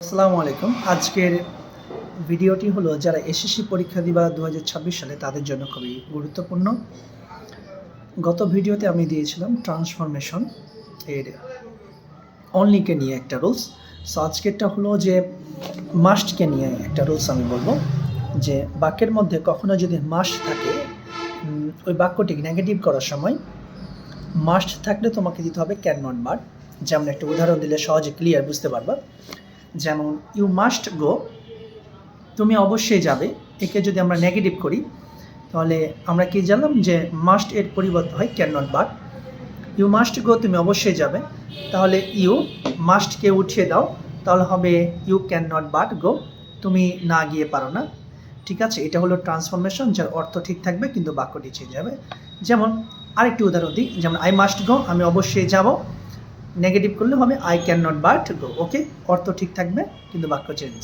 আসসালামু আলাইকুম। আজকের ভিডিওটি হলো যারা এসএসসি পরীক্ষা দিবা 2026 সালে তাদের জন্য খুবই গুরুত্বপূর্ণ। গত ভিডিওতে আমি দিয়েছিলাম ট্রান্সফরমেশন এর অনলিকে নিয়ে একটা রুলস। সো আজকেরটা হলো যে মাস্টকে নিয়ে একটা রুলস আমি বলবো যে বাক্যের মধ্যে কখনো যদি মাস্ট থাকে ওই বাক্যটি নেগেটিভ করার সময় মাস্ট থাকলে তোমাকে দিতে হবে ক্যান নট বাট। যেমন একটা উদাহরণ দিলে সহজে ক্লিয়ার বুঝতে পারবা। যেমন ইউ মাস্ট গো, তুমি অবশ্যই যাবে। একে যদি আমরা নেগেটিভ করি তাহলে আমরা কি জানলাম যে মাস্ট এর পরিবর্তে হয় can not but. You must go, তুমি অবশ্যই যাবে, তাহলে ইউ মাস্টকে উঠিয়ে দাও, তাহলে হবে you can not but go, তুমি না গিয়ে পারো না। ঠিক আছে, এটা হলো ট্রান্সফরমেশন যার অর্থ ঠিক থাকবে কিন্তু বাক্যটি চেঞ্জ হবে। যেমন আরেকটি উদাহরণ দিই, যেমন আই মাস্ট গো, আমি অবশ্যই যাব, নেগেটিভ করলে হবে I can not but go. Okay, অর্থ ঠিক থাকবে কিন্তু বাক্য চেঞ্জ।